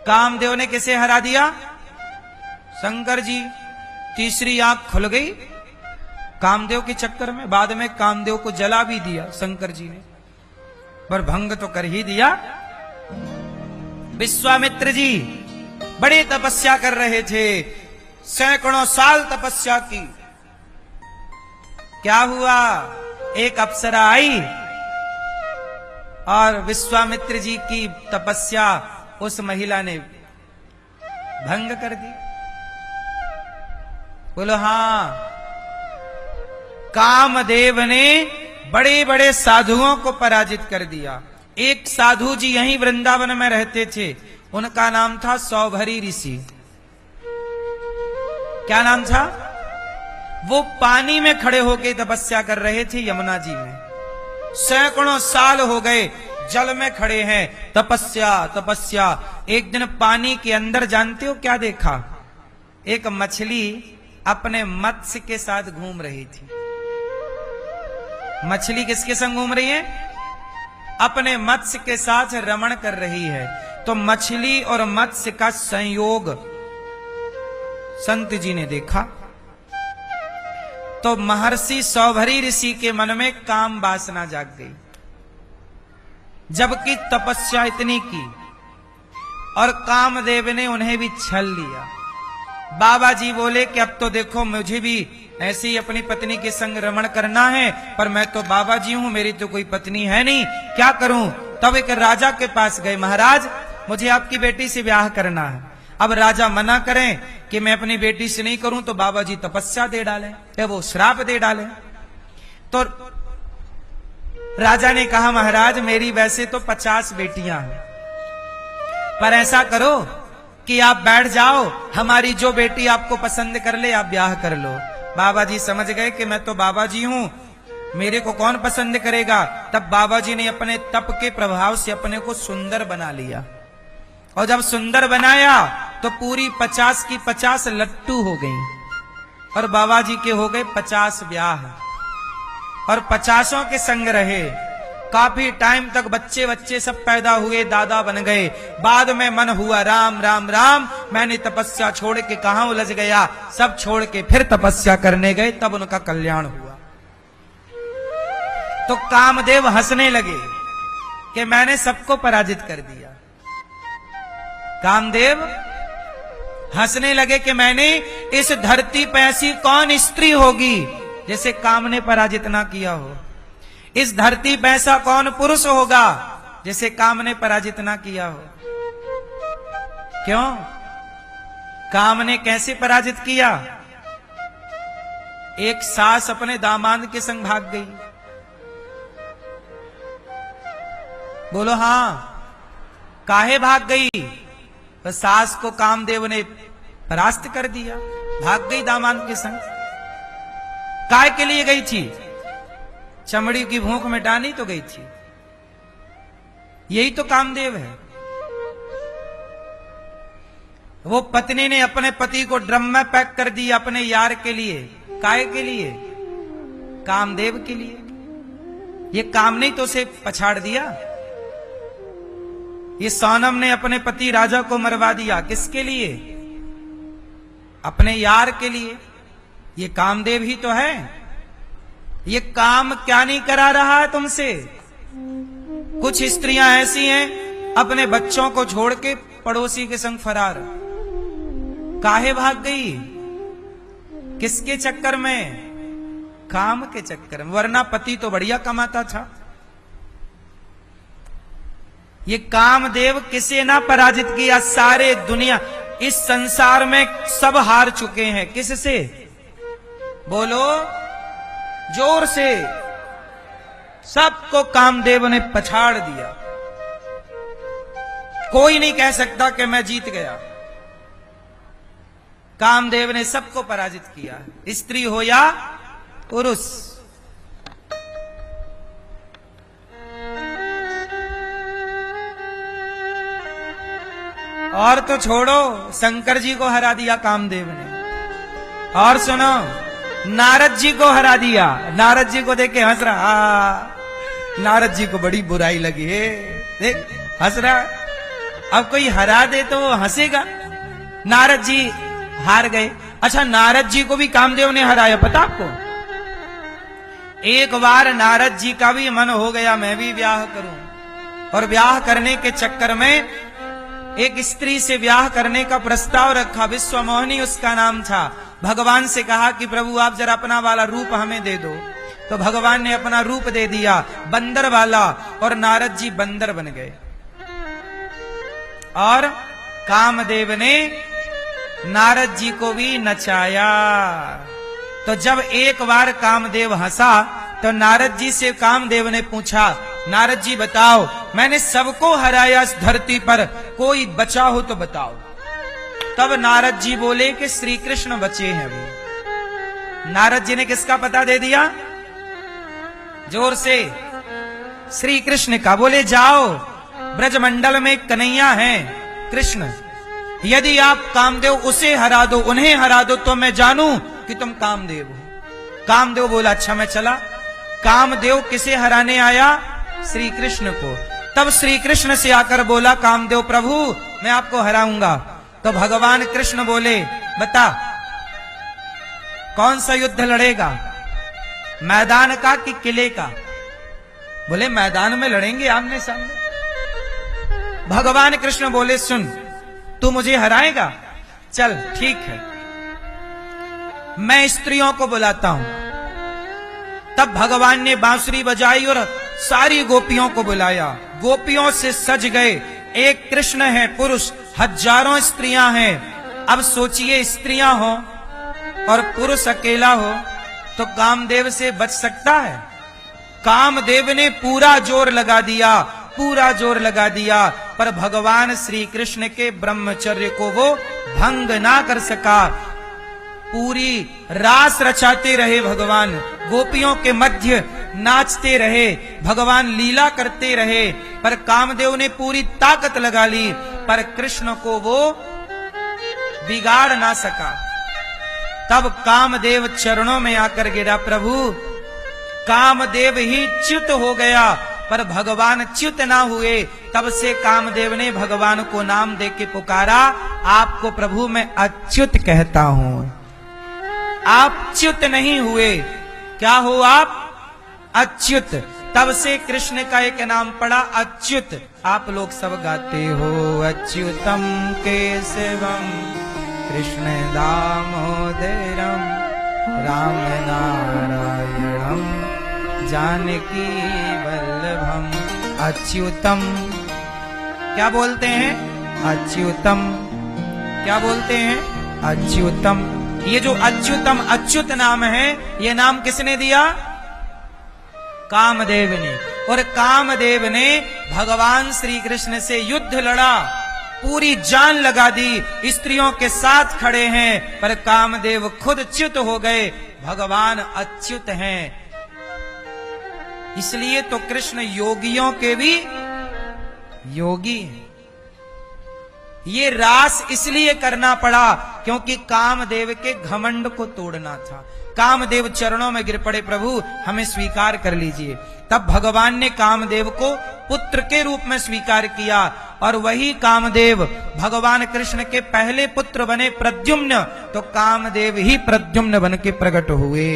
कामदेव ने किसे हरा दिया? शंकर जी। तीसरी आंख खुल गई कामदेव के चक्कर में। बाद में कामदेव को जला भी दिया शंकर जी ने, पर भंग तो कर ही दिया। विश्वामित्र जी बड़ी तपस्या कर रहे थे, सैकड़ों साल तपस्या की। क्या हुआ? एक अप्सरा आई और विश्वामित्र जी की तपस्या उस महिला ने भंग कर दी। बोलो हाँ। कामदेव ने बड़े बड़े साधुओं को पराजित कर दिया। एक साधु जी यहीं वृंदावन में रहते थे, उनका नाम था सौभरी ऋषि। क्या नाम था? वो पानी में खड़े होकर तपस्या कर रहे थे यमुना जी में। सैकड़ों साल हो गए जल में खड़े हैं, तपस्या तपस्या। एक दिन पानी के अंदर जानते हो क्या देखा? एक मछली अपने मत्स्य के साथ घूम रही थी। मछली किसके संग घूम रही है? अपने मत्स्य के साथ रमण कर रही है। तो मछली और मत्स्य का संयोग संत जी ने देखा। तो महर्षि सौभरी ऋषि के मन में काम वासना जाग गई, जबकि तपस्या इतनी की, और कामदेव ने उन्हें भी छल लिया। बाबा जी बोले कि अब तो देखो मुझे भी ऐसे ही अपनी पत्नी के संग रमण करना है, पर मैं तो बाबा जी हूं, मेरी तो कोई पत्नी है नहीं, क्या करूं? तब एक राजा के पास गए, महाराज मुझे आपकी बेटी से ब्याह करना है। अब राजा मना करें कि मैं अपनी बेटी से नहीं करूं तो बाबा जी तपस्या दे डालें या वो श्राप दे डालें। तो राजा ने कहा महाराज मेरी वैसे तो 50 बेटियां हैं, पर ऐसा करो कि आप बैठ जाओ, हमारी जो बेटी आपको पसंद कर ले आप ब्याह कर लो। बाबा जी समझ गए कि मैं तो बाबा जी हूं, मेरे को कौन पसंद करेगा। तब बाबा जी ने अपने तप के प्रभाव से अपने को सुंदर बना लिया, और जब सुंदर बनाया तो पूरी 50 की 50 लट्टू हो गई, और बाबा जी के हो गए 50 ब्याह, और 50 के संग रहे। काफी टाइम तक बच्चे बच्चे सब पैदा हुए, दादा बन गए। बाद में मन हुआ राम राम राम, मैंने तपस्या छोड़ के कहां उलझ गया। सब छोड़ के फिर तपस्या करने गए, तब उनका कल्याण हुआ। तो कामदेव हंसने लगे कि मैंने सबको पराजित कर दिया। कामदेव हंसने लगे कि मैंने इस धरती पर ऐसी कौन स्त्री होगी जिसे काम ने पराजित ना किया हो। इस धरती पर ऐसा कौन पुरुष होगा जिसे काम ने पराजित ना किया हो। क्यों? काम ने कैसे पराजित किया? एक सास अपने दामाद के संग भाग गई। बोलो हां। काहे भाग गई? तो सास को कामदेव ने परास्त कर दिया, भाग गई दामाद के संग। काय के लिए गई थी? चमड़ी की भूख मिटानी तो गई थी। यही तो कामदेव है। वो पत्नी ने अपने पति को ड्रम में पैक कर दिया अपने यार के लिए। काय के लिए? कामदेव के लिए। ये काम ने तो उसे पछाड़ दिया। ये सोनम ने अपने पति राजा को मरवा दिया, किसके लिए? अपने यार के लिए। ये कामदेव ही तो है। ये काम क्या नहीं करा रहा है तुमसे? कुछ स्त्रियां ऐसी हैं अपने बच्चों को छोड़ के पड़ोसी के संग फरार। काहे भाग गई? किसके चक्कर में? काम के चक्कर में। वरना पति तो बढ़िया कमाता था। ये कामदेव किसे ना पराजित किया? सारे दुनिया इस संसार में सब हार चुके हैं। किससे? बोलो जोर से। सबको कामदेव ने पछाड़ दिया। कोई नहीं कह सकता कि मैं जीत गया। कामदेव ने सबको पराजित किया, स्त्री हो या पुरुष। और तो छोड़ो, शंकर जी को हरा दिया कामदेव ने। और सुनो, नारद जी को हरा दिया। नारद जी को देख के हंस रहा। नारद जी को बड़ी बुराई लगी है, देख हंस रहा। अब कोई हरा दे तो वो हंसेगा। नारद जी हार गए। अच्छा, नारद जी को भी कामदेव ने हराया, पता आपको? एक बार नारद जी का भी मन हो गया मैं भी ब्याह करूं, और ब्याह करने के चक्कर में एक स्त्री से ब्याह करने का प्रस्ताव रखा। विश्वमोहिनी उसका नाम था। भगवान से कहा कि प्रभु आप जरा अपना वाला रूप हमें दे दो। तो भगवान ने अपना रूप दे दिया बंदर वाला, और नारद जी बंदर बन गए। और कामदेव ने नारद जी को भी नचाया। तो जब एक बार कामदेव हंसा तो नारद जी से कामदेव ने पूछा, नारद जी बताओ, मैंने सबको हराया इस धरती पर, कोई बचा हो तो बताओ। तब नारद जी बोले कि श्री कृष्ण बचे हैं अभी। नारद जी ने किसका पता दे दिया? जोर से, श्री कृष्ण का। बोले जाओ, ब्रजमंडल में कन्हैया है कृष्ण, यदि आप कामदेव उसे हरा दो, उन्हें हरा दो, तो मैं जानूं कि तुम कामदेव हो। कामदेव बोला अच्छा मैं चला। कामदेव किसे हराने आया? श्री कृष्ण को। तब श्री कृष्ण से आकर बोला कामदेव प्रभु मैं आपको हराऊंगा। तो भगवान कृष्ण बोले बता कौन सा युद्ध लड़ेगा, मैदान का कि किले का? बोले मैदान में लड़ेंगे आमने सामने। भगवान कृष्ण बोले सुन, तू मुझे हराएगा? चल ठीक है, मैं स्त्रियों को बुलाता हूं। तब भगवान ने बांसुरी बजाई और सारी गोपियों को बुलाया। गोपियों से सज गए। एक कृष्ण है पुरुष, हजारों स्त्रियां हैं। अब सोचिए स्त्रियां हो और पुरुष अकेला हो तो कामदेव से बच सकता है? कामदेव ने पूरा जोर लगा दिया, पूरा जोर लगा दिया, पर भगवान श्री कृष्ण के ब्रह्मचर्य को वो भंग ना कर सका। पूरी रास रचाते रहे भगवान, गोपियों के मध्य नाचते रहे, भगवान लीला करते रहे, पर कामदेव ने पूरी ताकत लगा ली, पर कृष्ण को वो बिगाड़ ना सका। तब कामदेव चरणों में आकर गिरा। प्रभु कामदेव ही च्युत हो गया, पर भगवान च्युत ना हुए। तब से कामदेव ने भगवान को नाम दे के पुकारा, आपको प्रभु मैं अच्युत कहता हूं। आप च्युत नहीं हुए। क्या हो आप? अच्युत। तब से कृष्ण का एक नाम पड़ा अच्युत। आप लोग सब गाते हो अच्युतम केशवम कृष्ण दामोदरम राम नारायणम जानकी वल्लभम। अच्युतम क्या बोलते हैं? अच्युतम क्या बोलते हैं? अच्युतम। ये जो अच्युतम अच्युत नाम है, ये नाम किसने दिया? कामदेव ने। और कामदेव ने भगवान श्री कृष्ण से युद्ध लड़ा, पूरी जान लगा दी, स्त्रियों के साथ खड़े हैं, पर कामदेव खुद च्युत हो गए। भगवान अच्युत हैं। इसलिए तो कृष्ण योगियों के भी योगी हैं। ये रास इसलिए करना पड़ा क्योंकि कामदेव के घमंड को तोड़ना था। कामदेव चरणों में गिर पड़े, प्रभु हमें स्वीकार कर लीजिए। तब भगवान ने कामदेव को पुत्र के रूप में स्वीकार किया, और वही कामदेव भगवान कृष्ण के पहले पुत्र बने प्रद्युम्न। तो कामदेव ही प्रद्युम्न बन के प्रकट हुए।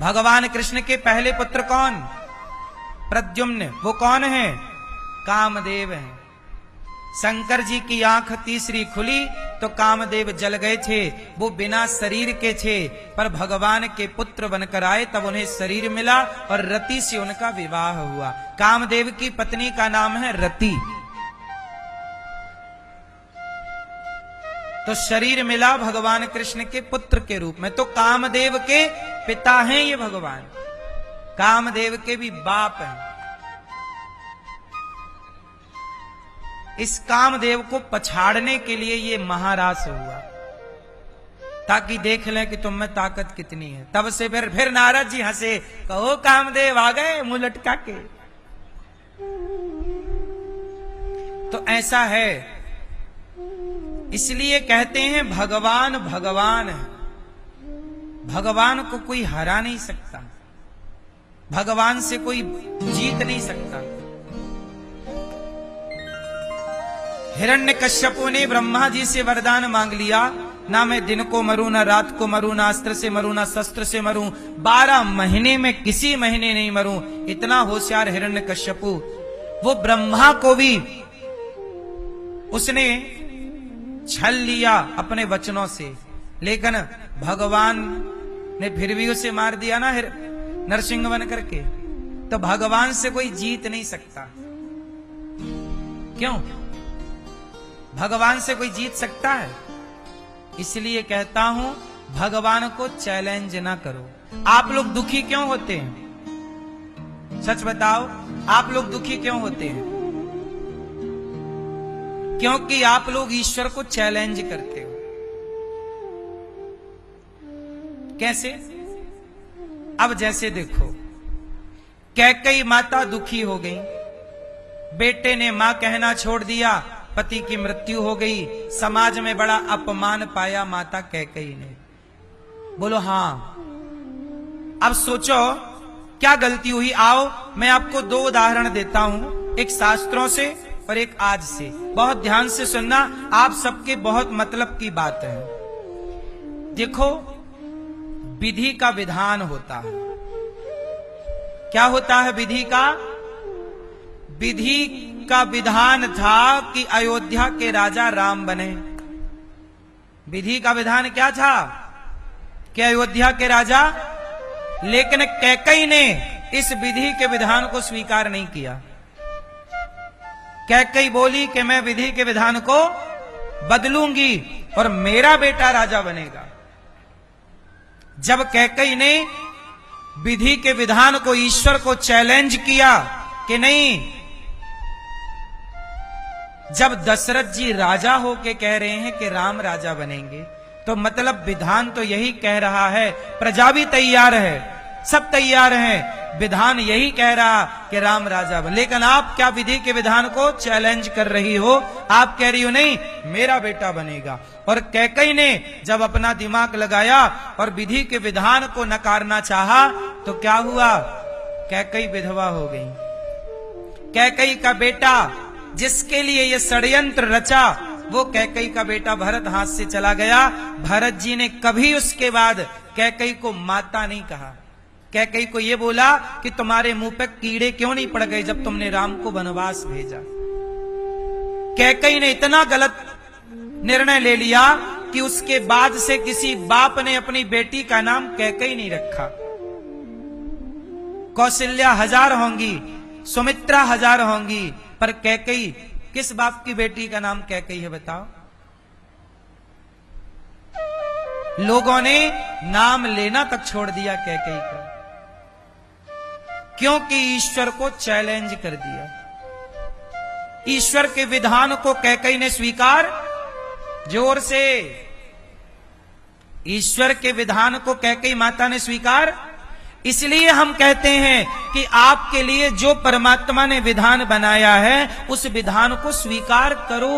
भगवान कृष्ण के पहले पुत्र कौन? प्रद्युम्न। वो कौन है? कामदेव है। शंकर जी की आंख तीसरी खुली तो कामदेव जल गए थे। वो बिना शरीर के थे, पर भगवान के पुत्र बनकर आए, तब उन्हें शरीर मिला और रति से उनका विवाह हुआ। कामदेव की पत्नी का नाम है रति। तो शरीर मिला भगवान कृष्ण के पुत्र के रूप में। तो कामदेव के पिता हैं ये भगवान, कामदेव के भी बाप हैं। इस कामदेव को पछाड़ने के लिए ये महारास हुआ, ताकि देख लें कि तुम में ताकत कितनी है। तब से फिर नारद जी हंसे, कहो कामदेव आ गए मुंह लटका के। तो ऐसा है, इसलिए कहते हैं भगवान भगवान है। भगवान को कोई हरा नहीं सकता, भगवान से कोई जीत नहीं सकता। हिरण्यकश्यपु ने ब्रह्मा जी से वरदान मांग लिया, ना मैं दिन को मरूं, ना रात को मरूं, ना अस्त्र से मरूं, ना शस्त्र से मरूं, 12 महीने में किसी महीने नहीं मरूं। इतना होशियार हिरण्यकश्यपु, वो ब्रह्मा को भी उसने छल लिया अपने वचनों से, लेकिन भगवान ने फिर भी उसे मार दिया ना नरसिंह बन करके। तो भगवान से कोई जीत नहीं सकता। क्यों? भगवान से कोई जीत सकता है? इसलिए कहता हूं भगवान को चैलेंज ना करो। आप लोग दुखी क्यों होते हैं? सच बताओ, आप लोग दुखी क्यों होते हैं? क्योंकि आप लोग ईश्वर को चैलेंज करते हो। कैसे? अब जैसे देखो, कैकेयी माता दुखी हो गई, बेटे ने मां कहना छोड़ दिया, पति की मृत्यु हो गई, समाज में बड़ा अपमान पाया माता कैकेयी ने। बोलो हां। अब सोचो क्या गलती हुई। आओ मैं आपको 2 उदाहरण देता हूं, एक शास्त्रों से और एक आज से। बहुत ध्यान से सुनना, आप सबके बहुत मतलब की बात है। देखो, विधि का विधान होता है। क्या होता है विधि का? विधि का विधान था कि अयोध्या के राजा राम बने। विधि का विधान क्या था? कि अयोध्या के राजा, लेकिन कैकेयी ने इस विधि के विधान को स्वीकार नहीं किया। कैकेयी बोली कि मैं विधि के विधान को बदलूंगी और मेरा बेटा राजा बनेगा। जब कैकेयी ने विधि के विधान को, ईश्वर को चैलेंज किया कि नहीं, जब दशरथ जी राजा होके कह रहे हैं कि राम राजा बनेंगे, तो मतलब विधान तो यही कह रहा है, प्रजा भी तैयार है, सब तैयार हैं, विधान यही कह रहा कि राम राजा बने। लेकिन आप क्या विधि के विधान को चैलेंज कर रही हो? आप कह रही हो नहीं, मेरा बेटा बनेगा। और कैकेयी ने जब अपना दिमाग लगाया और विधि के विधान को नकारना चाहा, तो क्या हुआ? कैकेयी विधवा हो गई। कैकेयी का बेटा, जिसके लिए ये षड्यंत्र रचा, वो कैकेयी का बेटा भरत हाथ से चला गया। भरत जी ने कभी उसके बाद कैकेयी को माता नहीं कहा। कैकेयी को ये बोला कि तुम्हारे मुंह पे कीड़े क्यों नहीं पड़ गए जब तुमने राम को वनवास भेजा। कैकेयी ने इतना गलत निर्णय ले लिया कि उसके बाद से किसी बाप ने अपनी बेटी का नाम कैकेयी नहीं रखा। कौशल्या 1000 होंगी, सुमित्रा 1000 होंगी, पर कैकेयी, किस बाप की बेटी का नाम कैकेयी है बताओ? लोगों ने नाम लेना तक छोड़ दिया कैकेयी का, क्योंकि ईश्वर को चैलेंज कर दिया। ईश्वर के विधान को कैकेयी ने स्वीकार, जोर से, ईश्वर के विधान को कैकेयी माता ने स्वीकार। इसलिए हम कहते हैं कि आपके लिए जो परमात्मा ने विधान बनाया है, उस विधान को स्वीकार करो।